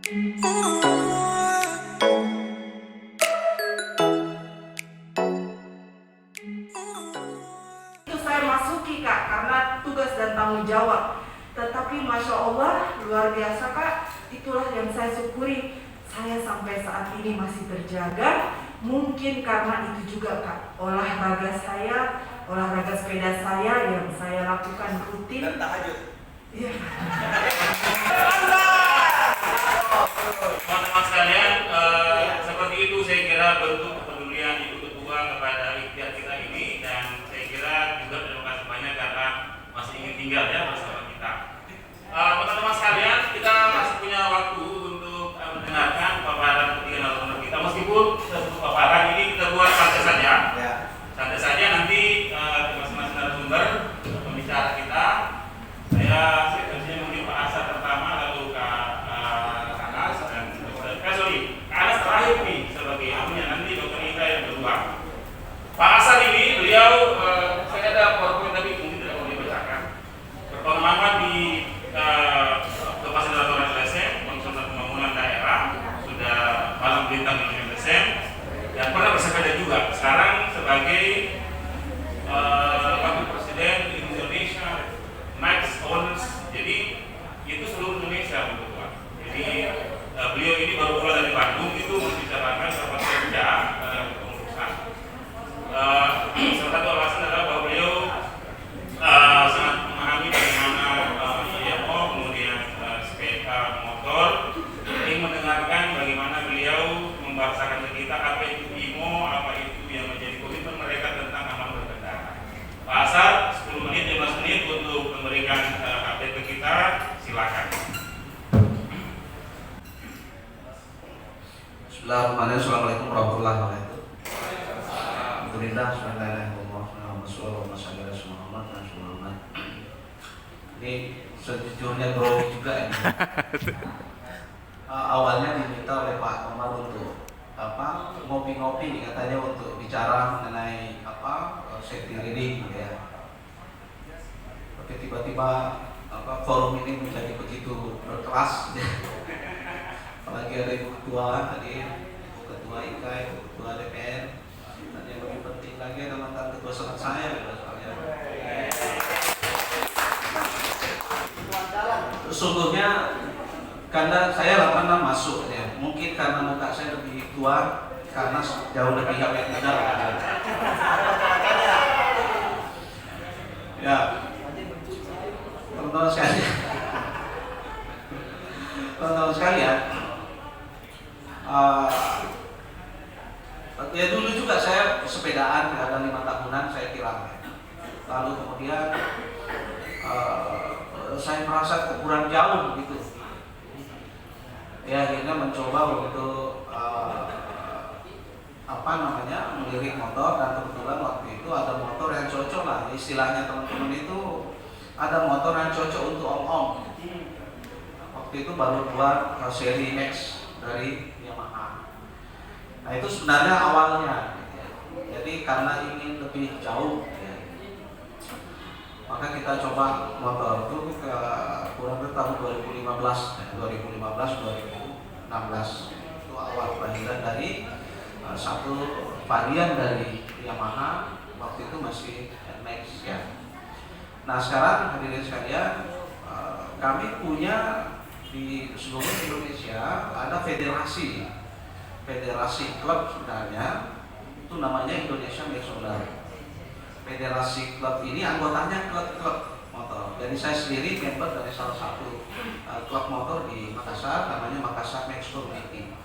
Itu saya masuki Kak, karena tugas dan tanggung jawab. Tetapi Masya Allah, luar biasa Kak, itulah yang saya syukuri. Saya sampai saat ini masih terjaga. Mungkin karena itu juga Kak, olahraga saya, olahraga sepeda saya yang saya lakukan rutin. Dan tahajud. Iya. Teman-teman sekalian, seperti itu saya kira bentuk kepedulian Ibu Ketua kepada ikhtiar kita ini, dan saya kira juga terima kasih banyak karena masih ingin tinggal ya bersama kita. Teman-teman sekalian, kita masih punya waktu untuk mendengarkan paparan ketiga narasumber kita. Meskipun sebuah paparan ini kita buat santai saja, santai saja. Nanti masing-masing narasumber pembicara kita, saya mungkin Pak Asar pertama, lalu Kak Anas dan Kak Anas terakhir nih sebagai amunya, nanti Dr. Ika yang kedua. Pak Asar ini beliau saya ada PowerPoint tapi mungkin tidak boleh dibacakan. Berpengalaman di Kefasilitatoran LSM, Konsultan Pembangunan Daerah, sudah malang bintang di LSM, dan pernah bersepeda juga. Sekarang sebagai Wakil Presiden Indonesia Max Owners, jadi itu seluruh Indonesia betul Pak. Jadi beliau ini baru pulang dari Bandung, itu membicarakan rapat kerja pengurusan. Salah satu alasan adalah bahwa beliau sangat memahami bagaimana IMO, kemudian sepeda motor, ingin mendengarkan bagaimana beliau membahasakan ke kita apa itu IMO, apa itu yang menjadi komitmen mereka tentang aman berkendara. Pak Asar, 10 menit, 15 menit untuk memberikan update ke kita, silakan. Bismillahirrahmanirrahim. Assalamualaikum warahmatullahi wabarakatuh. Alhamdulillah, Bismillahirrahmanirrahim. Ini sejujurnya grogi juga ini. Awalnya diminta oleh Pak Komar untuk ngopi-ngopi, katanya untuk bicara mengenai safety reading ya. Oke, tiba-tiba forum ini menjadi begitu berkelas. Apalagi ada Ibu Ketua tadi, Ibu Ketua IKA, Ibu Ketua DPR, dan yang lebih penting lagi ada mantan Ketua Senat saya soalnya. Sesungguhnya karena saya 86 masuk ya, mungkin karena muka saya lebih tua, karena jauh lebih awet muda. Ya, teman-teman sekalian, ya dulu juga saya sepedaan, ada 5 tahunan saya kira. Lalu kemudian saya merasa kurang jauh gitu. Ya akhirnya mencoba untuk melirik motor, dan kebetulan waktu itu ada motor yang cocok lah, istilahnya teman-teman itu ada motor yang cocok untuk om-om. Waktu itu baru keluar seri Max dari Yamaha. Nah itu sebenarnya awalnya, jadi karena ingin lebih jauh ya, maka kita coba motor itu kurang lebih tahun 2015-2016 itu awal kelahiran dari satu varian dari Yamaha, waktu itu masih NMAX ya. Nah sekarang hadirin sekalian, kami punya di seluruh Indonesia ada federasi klub sebenarnya, itu namanya Indonesia Motor. Federasi klub ini anggotanya klub motor. Jadi saya sendiri member dari salah satu klub motor di Makassar, namanya Makassar Max Community.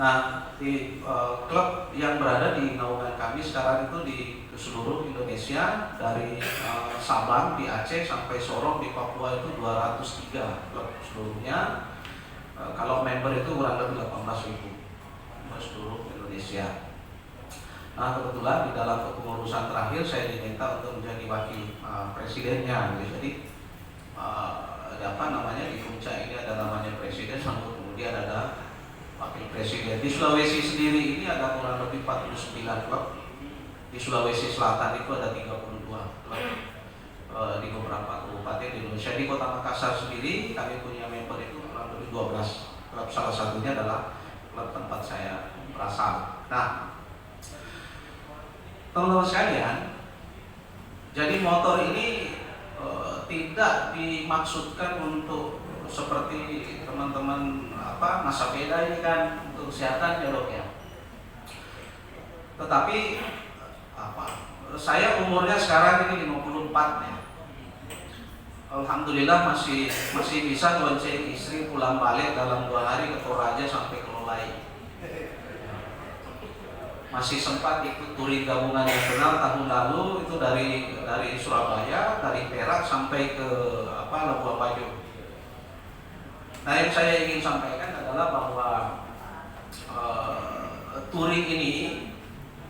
Nah, di klub yang berada di naungan kami sekarang itu di seluruh Indonesia, dari Sabang di Aceh sampai Sorong di Papua itu 203 klub seluruhnya. Kalau member itu kurang lebih 18.000 seluruh Indonesia. Nah kebetulan di dalam kepengurusan terakhir saya diminta untuk menjadi wakil presidennya. Jadi di puncak ini ada namanya presiden, lalu kemudian ada wakil presiden. Di Sulawesi sendiri ini ada kurang lebih 49 klub. Di Sulawesi Selatan itu ada 32 klub di beberapa kabupaten di Indonesia. Di Kota Makassar sendiri kami punya member itu kurang lebih U12. Klub salah satunya adalah klub tempat saya berasal. Nah, teman-teman sekalian, jadi motor ini tidak dimaksudkan untuk seperti teman-teman masa beda ini kan untuk kesehatan ya dok ya. Tetapi saya umurnya sekarang ini 54 ya. Alhamdulillah masih bisa bonceng istri pulang balik dalam 2 hari ke Toraja sampai ke Lolai. Masih sempat ikut touring gabungan nasional tahun lalu itu dari Surabaya, dari Perak sampai ke Labuan Bajo. Nah, yang saya ingin sampaikan adalah bahwa touring ini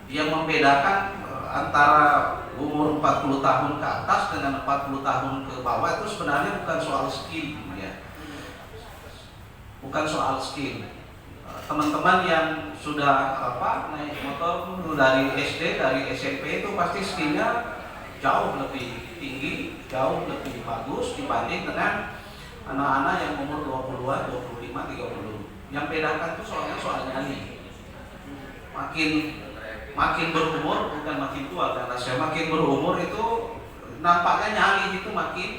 yang membedakan antara umur 40 tahun ke atas dengan 40 tahun ke bawah itu sebenarnya bukan soal skill ya. Bukan soal skill. Teman-teman yang sudah naik motor dari SD, dari SMP itu pasti skillnya jauh lebih tinggi, jauh lebih bagus dibanding dengan anak-anak yang umur 20-an, 25, 30. Yang bedakan itu soal nyali. Makin berumur, bukan makin tua, karena saya makin berumur itu nampaknya nyali itu makin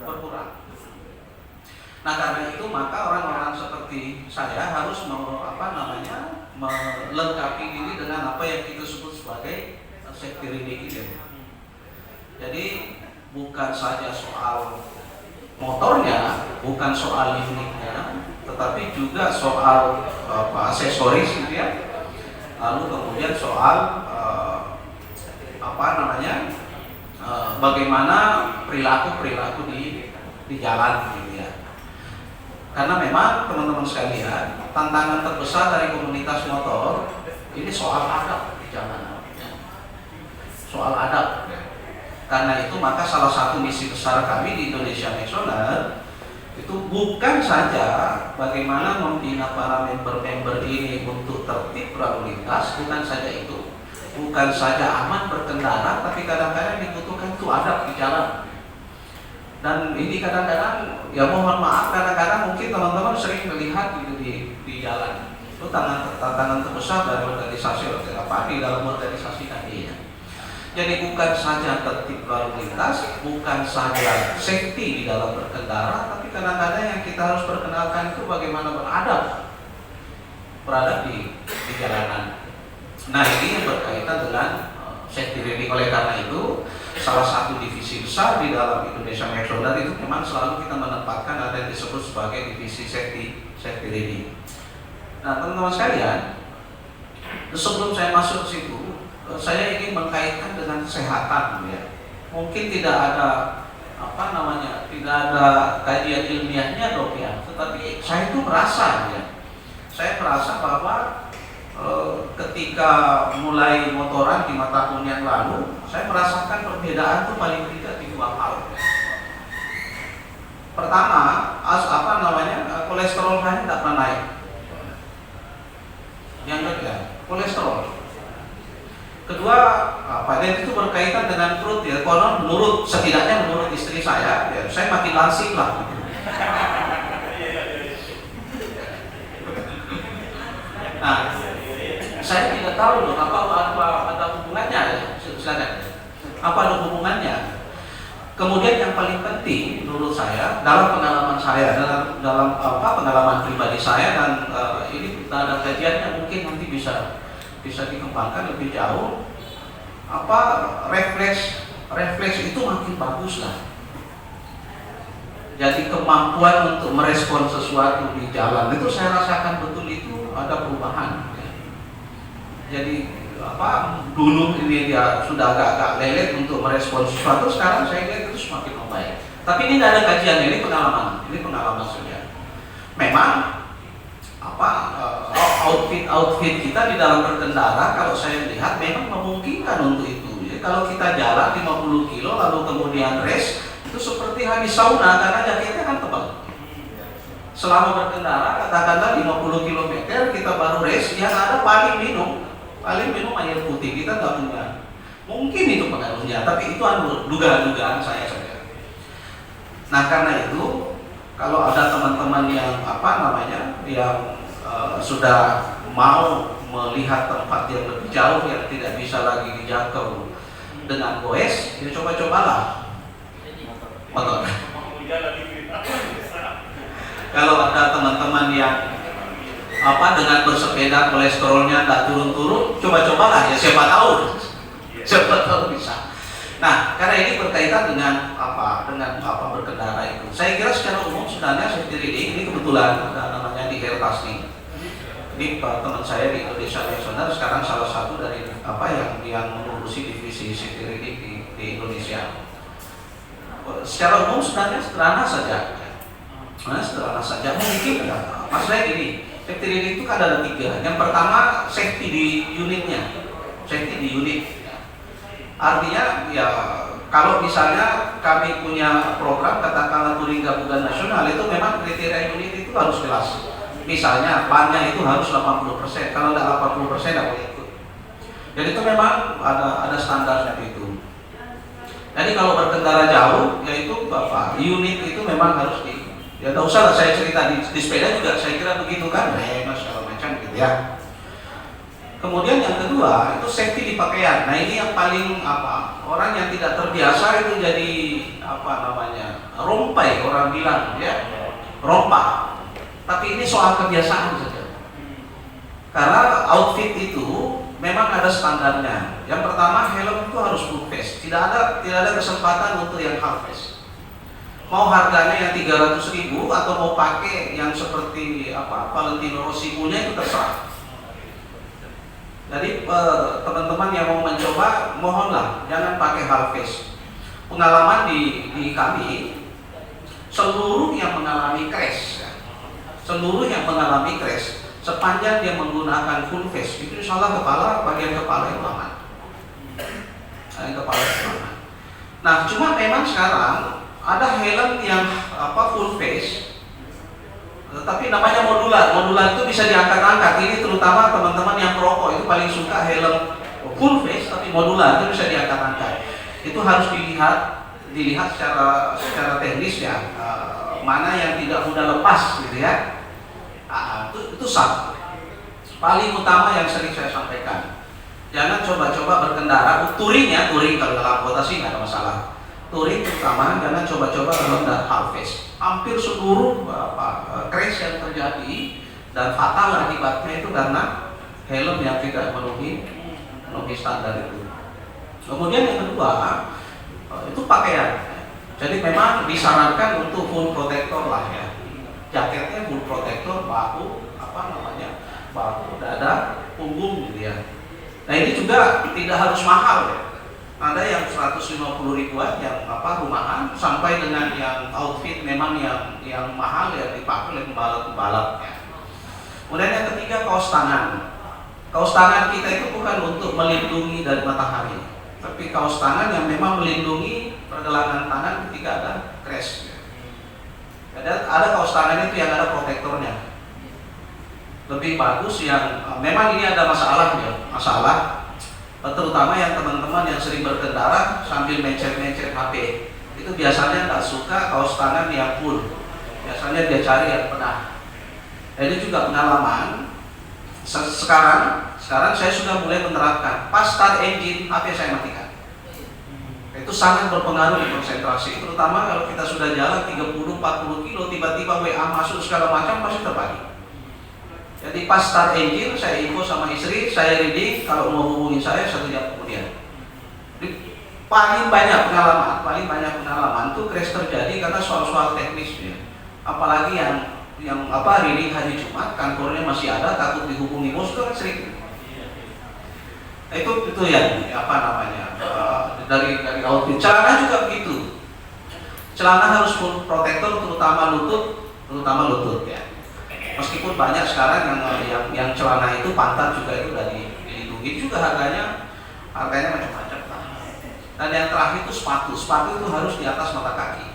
berkurang. Nah, karena itu maka orang-orang seperti saya harus melengkapi diri dengan apa yang kita sebut sebagai safety riding ini. Jadi bukan saja soal motornya, bukan soal unitnya, tetapi juga soal aksesoris gitu ya. Lalu kemudian soal bagaimana perilaku di jalan gitu ya. Karena memang teman-teman sekalian, tantangan terbesar dari komunitas motor ini soal adab di jalanan. Soal adab. Karena itu maka salah satu misi besar kami di Indonesia National itu bukan saja bagaimana membina para member-member ini untuk tertib berlalu lintas, bukan saja itu, bukan saja aman berkendara, tapi kadang-kadang dibutuhkan itu adab di jalan. Dan ini kadang-kadang, ya mohon maaf, kadang-kadang mungkin teman-teman sering melihat gitu di jalan. Itu tantangan terbesar dari organisasi di dalam organisasi kami ya. Jadi bukan saja tertib lalu lintas, bukan saja safety di dalam berkendara, tapi kadang-kadang yang kita harus perkenalkan itu bagaimana beradab di jalanan. Nah, ini yang berkaitan dengan safety riding. Oleh karena itu, salah satu divisi besar di dalam Indonesia National itu memang selalu kita menempatkan ada yang disebut sebagai divisi safety riding. Nah, teman-teman sekalian, sebelum saya masuk ke situ, saya ingin mengkaitkan dengan kesehatan ya. Mungkin tidak ada tidak ada kajian ilmiahnya dok ya, tetapi saya itu merasa ya. Saya merasa bahwa ketika mulai motoran 5 tahun yang lalu, saya merasakan perbedaan itu paling tidak di 2 hal. Pertama, kolesterol saya tidak pernah naik. Yang kedua, kolesterol. Kedua, dan itu berkaitan dengan perut ya. Konon setidaknya menurut istri saya, ya, saya makin langsing lah. Nah, saya tidak tahu loh apa ada hubungannya ya. Silakan. Apa ada hubungannya? Kemudian yang paling penting menurut saya dalam pengalaman saya, dalam pengalaman pribadi saya dan ini ada kajiannya mungkin nanti bisa dikembangkan lebih jauh. Refleks itu makin bagus lah. Jadi kemampuan untuk merespon sesuatu di jalan itu saya rasakan betul itu ada perubahan. Jadi dulu ini dia sudah agak lelet untuk merespon sesuatu, sekarang saya lihat itu semakin membaik. Tapi ini tidak ada kajian, ini pengalaman saja. Memang outfit kita di dalam berkendara kalau saya lihat memang memungkinkan untuk itu. Jadi kalau kita jalan 50 kilo lalu kemudian race itu seperti habis sauna karena jaketnya kan tebal. Selama berkendara katakanlah 50 km kita baru race, yang ada paling minum air putih, kita nggak punya. Mungkin itu pengaruhnya, tapi itu dugaan-dugaan saya saja. Nah karena itu kalau ada teman-teman yang yang sudah mau melihat tempat yang lebih jauh yang tidak bisa lagi dijangkau dengan goes, ya coba-cobalah motor. Kalau ada teman-teman yang dengan bersepeda kolesterolnya tidak turun-turun, coba-cobalah, ya siapa tahu bisa. Nah, karena ini berkaitan dengan berkendara itu. Saya kira secara umum sebenarnya safety riding ini kebetulan namanya di Hertas nih. Ini teman saya di Indonesia National sekarang salah satu dari yang mengurusi divisi safety riding di Indonesia. Secara umum sebenarnya sederhana saja. Mungkin maksudnya gini, safety riding itu kan ada 3. Yang pertama safety di unitnya, safety di unit. Artinya ya kalau misalnya kami punya program katakanlah touring gabungan nasional, itu memang kriteria unit itu harus jelas. Misalnya bannya itu harus 80%, kalau tidak 80% tidak boleh ikut. Jadi itu memang ada standarnya itu. Jadi kalau berkendara jauh, yaitu unit itu memang harus ya tidak usah lah saya cerita di sepeda juga saya kira begitu kan, segala macam gitu ya. Kemudian yang kedua itu safety di pakaian. Nah ini yang paling orang yang tidak terbiasa itu jadi rompai, orang bilang ya, rompak. Tapi ini soal kebiasaan saja. Karena outfit itu memang ada standarnya. Yang pertama helm itu harus full face. Tidak ada kesempatan untuk yang half face. Mau harganya yang 300.000 atau mau pakai yang seperti Valentino Rossi punya itu terserah. Jadi teman-teman yang mau mencoba, mohonlah jangan pakai half face. Pengalaman di kami, seluruh yang mengalami crash, sepanjang dia menggunakan full face, itu insya Allah bagian kepala itu aman. Nah, cuma memang sekarang ada helm yang full face. Tapi namanya modular itu bisa diangkat-angkat. Ini terutama teman-teman yang perokok itu paling suka helm full face tapi modular itu bisa diangkat-angkat. Itu harus dilihat secara teknis ya, mana yang tidak mudah lepas gitu ya. Itu satu. Paling utama yang sering saya sampaikan. Jangan coba-coba berkendara, touring kalau dalam kota sih nggak ada masalah. Touring terutama jangan coba-coba dalam half face. Hampir seluruh crash yang terjadi dan fatal akibatnya itu karena helm yang tidak memenuhi standar itu. Kemudian yang kedua itu pakaian. Jadi memang disarankan untuk full protector lah ya. Jaketnya full protector, bahu, dada, punggung gitu ya. Nah ini juga tidak harus mahal ya. Ada yang 150 ribuan yang rumahan sampai dengan yang outfit memang yang mahal ya dipakai oleh pembalap ya. Kemudian yang ketiga kaos tangan. Kaos tangan kita itu bukan untuk melindungi dari matahari, tapi kaos tangan yang memang melindungi pergelangan tangan ketika ada crash. Ada kaos tangan itu yang ada protektornya. Lebih bagus yang memang ini ada masalah, terutama yang teman-teman yang sering berkendara sambil mencet-mencet HP. Itu biasanya nggak suka kaos tangan yang full. Biasanya dia cari yang penuh. Ini juga pengalaman. Sekarang saya sudah mulai menerapkan pas start engine HP saya matikan. Itu sangat berpengaruh di konsentrasi, terutama kalau kita sudah jalan 30-40 kilo tiba-tiba WA masuk segala macam pasti terbagi. Jadi pas start engine saya info sama istri, saya ready kalau mau hubungi saya 1 jam kemudian. Jadi, paling banyak pengalaman tuh crash terjadi karena soal-soal teknisnya. Apalagi yang reading hari Jumat kantornya masih ada, takut dihubungi bos, itu kan sering. Itu ya dari outfit. Celana juga begitu. Celana harus full protector terutama lutut ya. Meskipun banyak sekarang yang celana itu pantat juga itu udah dilindungi juga, harganya macam-macam. Dan yang terakhir itu sepatu itu harus di atas mata kaki.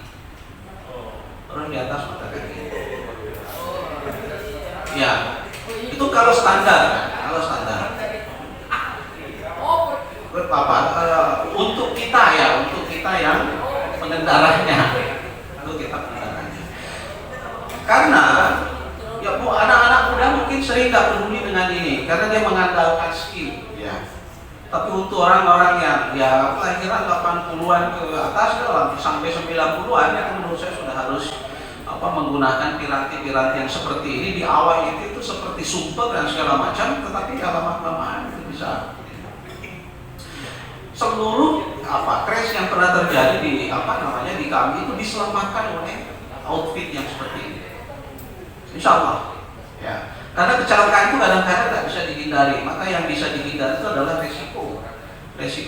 Ya, itu kalau standar. Untuk kita yang pengendaranya. untuk orang-orang yang ya kelahiran 80-an ke atas lah, sampai 90-an ya menurut saya sudah harus menggunakan piranti-piranti yang seperti ini. Di awal itu seperti sumpah dan segala macam, tetapi lama-kelamaan itu bisa seluruh crash yang pernah terjadi di di kami itu diselamatkan oleh outfit yang seperti ini. Insya Allah ya. Karena kecelakaan itu kadang-kadang tidak bisa dihindari, maka yang bisa dihindari itu adalah resiko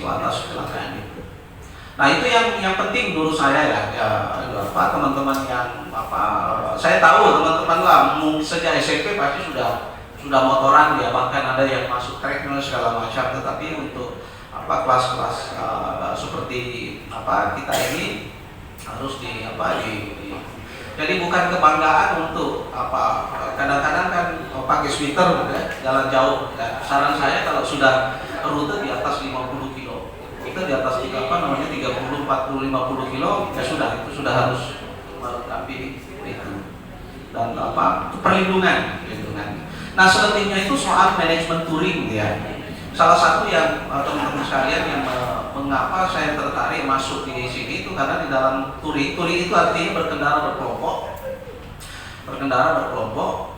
atas kecelakaan itu. Nah itu yang penting menurut saya ya teman-teman yang saya tahu teman-teman lah sejak SMP pasti sudah motoran ya, bahkan ada yang masuk tracknya segala macam, tetapi untuk kelas-kelas seperti kita ini harus jadi bukan kebanggaan untuk kadang-kadang kan pakai sweater gitu ya, jalan jauh ya. Saran saya kalau sudah rute di atas 50 kilo, kita di atas 30, 40, 50 kilo ya sudah, itu sudah harus melengkapi itu dan perlindungan. Nah selebihnya itu soal manajemen touring ya. Salah satu yang teman-teman sekalian yang mengapa saya tertarik masuk di sini itu karena di dalam touring itu artinya berkendara berkelompok.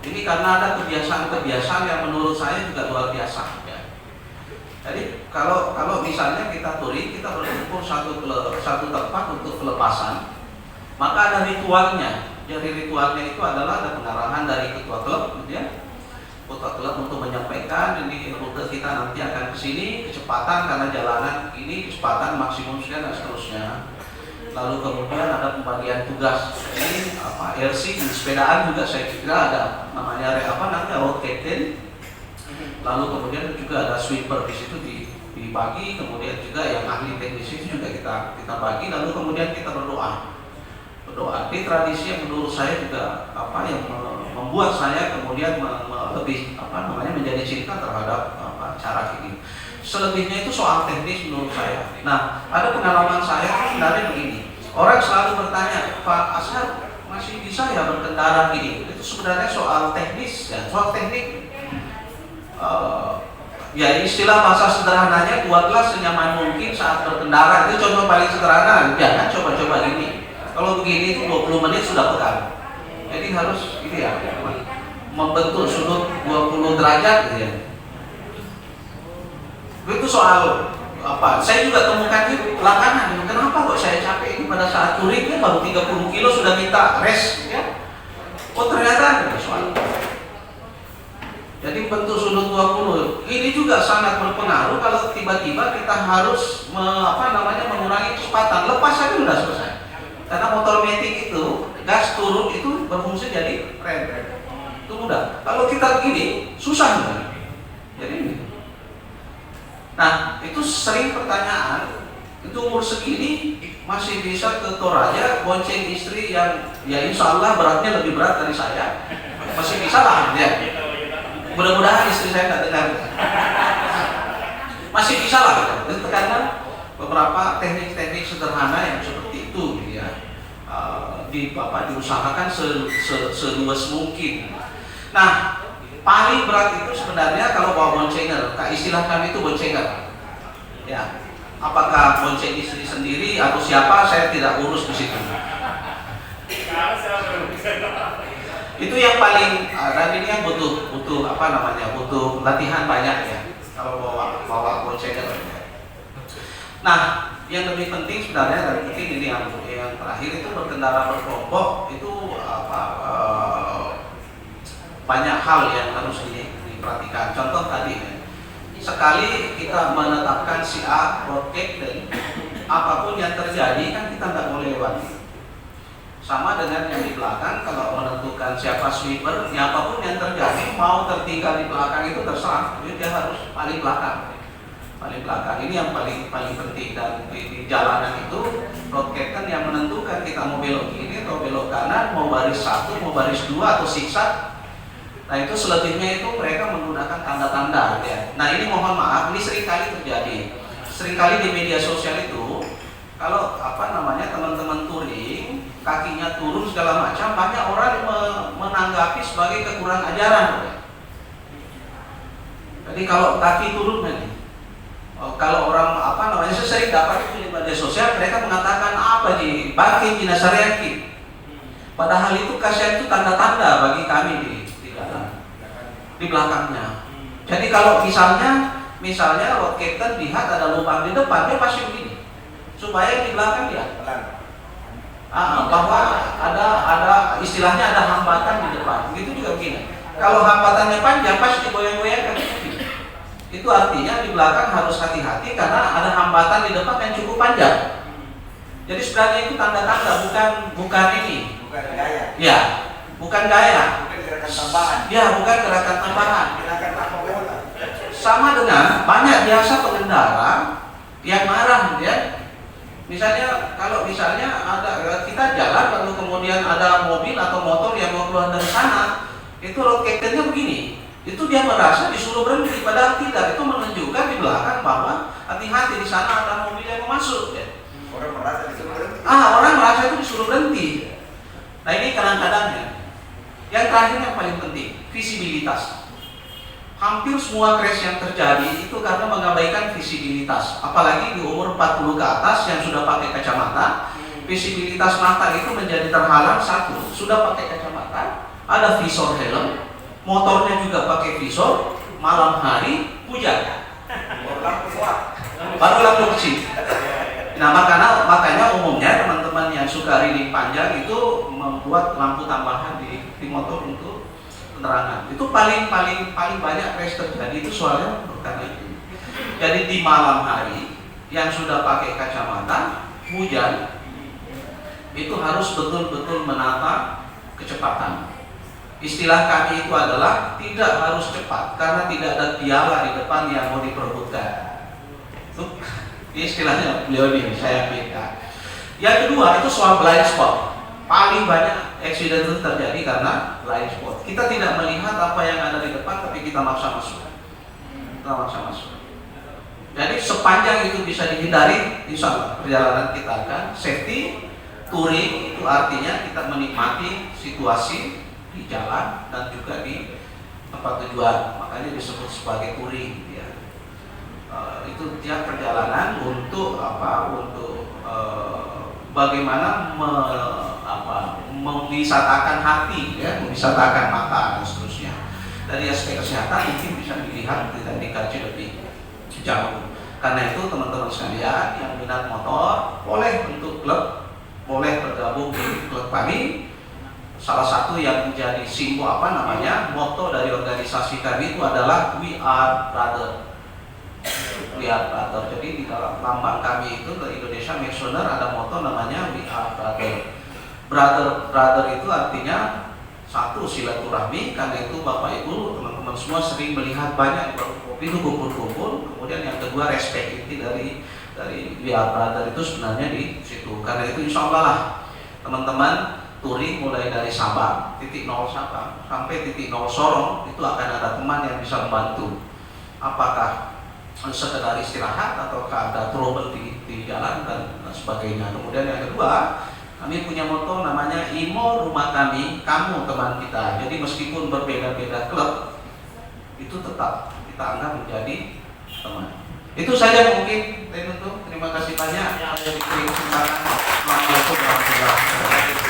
Ini karena ada kebiasaan yang menurut saya juga luar biasa. Ya. Jadi kalau misalnya kita touring, kita berkumpul satu tempat untuk pelepasan, maka ada ritualnya. Jadi ritualnya itu adalah ada pengarahan dari ketua klub, untuk menyampaikan ini rute kita nanti akan ke sini, kecepatan karena jalanan ini kecepatan maksimum sekian dan seterusnya. Lalu kemudian ada pembagian tugas ini RC di sepedaan juga saya kira ada namanya road captain. Lalu kemudian juga ada sweeper di situ dibagi, kemudian juga yang ahli teknis itu juga kita bagi, lalu kemudian kita berdoa. Ini tradisi yang menurut saya juga yang membuat saya kemudian lebih menjadi cinta terhadap cara ini. Selebihnya itu soal teknis menurut saya. Nah, ada pengalaman saya sebenarnya begini. Orang selalu bertanya, Pak Ashar masih bisa ya berkendara gini? Itu sebenarnya soal teknis ya, soal teknik. Ya istilah bahasa sederhananya buatlah senyaman mungkin saat berkendara. Itu contoh paling sederhana. Jangan coba-coba gini. Kalau begini itu 20 menit sudah pegang. Jadi harus membentuk sudut 20 derajat gitu ya. Itu soal saya juga temukan di belakangan. Kenapa kok saya capek ini pada saat touring baru 30 kilo sudah minta rest ya. Oh ternyata ada soal. Jadi bentuk sudut 20 ini juga sangat berpengaruh kalau tiba-tiba kita harus mengurangi kecepatan. Lepas saja sudah selesai. Karena motor matic itu gas turun itu berfungsi jadi rem. Itu mudah. Kalau kita begini susah sebenarnya. Jadi ini. Nah itu sering pertanyaan. Itu umur segini masih bisa ke Toraja bonceng istri yang ya insya Allah beratnya lebih berat dari saya. Masih bisa lah ya. Mudah-mudahan istri saya nggak dengar. Masih bisa lah. Karena beberapa teknik-teknik sederhana yang seperti itu ya diusahakan seluas mungkin. Nah paling berat itu sebenarnya kalau bawa boncengan, istilah kami itu boncengan ya, apakah bonceng istri sendiri atau siapa saya tidak urus di situ. Itu yang paling dan ini yang butuh butuh latihan banyak ya kalau bawa boncengan. Nah yang lebih penting sebenarnya dan mungkin ini yang terakhir itu berkendara berkelompok itu banyak hal yang harus diperhatikan. Contoh tadi sekali kita menetapkan si A road captain, apapun yang terjadi kan kita nggak boleh lewati. Sama dengan yang di belakang, kalau menentukan siapa sweeper, ya apapun yang terjadi mau tertinggal di belakang itu terserah, dia harus paling belakang. Ini yang paling penting. Dan di jalanan itu road captain yang menentukan kita mau belok kiri atau belok kanan, mau baris 1, mau baris 2 atau zigzag. Nah itu selebihnya itu mereka menggunakan tanda-tanda ya. Nah ini mohon maaf, ini seringkali terjadi. Seringkali di media sosial itu kalau teman-teman touring kakinya turun segala macam, banyak orang menanggapi sebagai kekurangan ajaran. Jadi kalau kaki turun nih Kalau orang apa namanya, saya sering dapat itu di media sosial, mereka mengatakan apa Ji, bagi Cina Syariaki. Padahal itu kasihan, itu tanda-tanda bagi kami di dalam, di belakangnya. Jadi kalau misalnya road captain lihat ada lubang di depan, dia pasti begini, supaya di belakang dia bahwa ada istilahnya ada hambatan di depan. Begitu juga begini. Kalau hambatannya panjang pasti goyang-goyangkan. Itu artinya di belakang harus hati-hati karena ada hambatan di depan yang cukup panjang. Jadi sebenarnya itu tanda-tanda, bukan ini. Bukan gaya. Ya, bukan gaya. Bukan gerakan tambahan. Ya, bukan gerakan tambahan. Gerakan tanpa bola. Sama dengan banyak biasa pengendara yang marah, ya. Misalnya kalau ada kita jalan lalu kemudian ada mobil atau motor yang mau keluar dari sana, itu road captain-nya begini. Itu dia merasa disuruh berhenti, padahal tidak. Itu menunjukkan di belakang bahwa hati-hati, di sana ada mobil yang mau masuk. Ya. Orang merasa disuruh berhenti. Orang merasa itu disuruh berhenti. Nah ini kadang-kadangnya. Yang terakhir yang paling penting, visibilitas. Hampir semua crash yang terjadi itu karena mengabaikan visibilitas. Apalagi di umur 40 ke atas yang sudah pakai kacamata, visibilitas mata itu menjadi terhalang. Satu, sudah pakai kacamata, ada visor helm, motornya juga pakai visor, malam hari hujan, baru lampu kecil. Nah makanya umumnya teman-teman yang suka reading panjang itu membuat lampu tambahan di motor untuk penerangan. Itu paling banyak crash terjadi itu soalnya karena itu. Jadi di malam hari yang sudah pakai kacamata hujan itu harus betul-betul menata kecepatan. Istilah kami itu adalah tidak harus cepat karena tidak ada piala di depan yang mau diperebutkan. Itu istilahnya beliau ini, saya beda. Yang kedua itu soal blind spot. Paling banyak accident itu terjadi karena blind spot. Kita tidak melihat apa yang ada di depan, tapi kita maksa masuk. Jadi sepanjang itu bisa dihindari, insya Allah perjalanan kita akan safety. Touring itu artinya kita menikmati situasi di jalan dan juga di tempat tujuan, makanya disebut sebagai touring ya. Itu tiap perjalanan untuk bagaimana mewisatakan hati ya, mewisatakan mata dan seterusnya. Dari aspek kesehatan mungkin bisa dilihat dan dikaji lebih jauh. Karena itu teman-teman sekalian yang minat motor boleh bentuk klub, boleh bergabung di klub kami. Salah satu yang menjadi simbol moto dari organisasi kami itu adalah We Are Brother. We Are Brother. Jadi di dalam lambang kami itu dari Indonesia Missioner ada moto namanya We Are Brother. Brother itu artinya satu, silaturahmi. Karena itu Bapak Ibu teman-teman semua sering melihat banyak itu kumpul-kumpul. Kemudian yang kedua respect inti dari We Are Brother itu sebenarnya di situ. Karena itu insya Allah lah teman-teman touring mulai dari Sabang, titik 0 Sabang sampai titik 0 Sorong itu akan ada teman yang bisa membantu. Apakah sekedar istirahat ataukah ada trouble di jalan dan sebagainya. Kemudian yang kedua, kami punya moto namanya IMO rumah kami, kamu teman kita. Jadi meskipun berbeda-beda klub, itu tetap kita anggap menjadi teman. Itu saja mungkin. Terima kasih banyak. Saya diberi kesempatan. Assalamualaikum warahmatullahi wabarakatuh.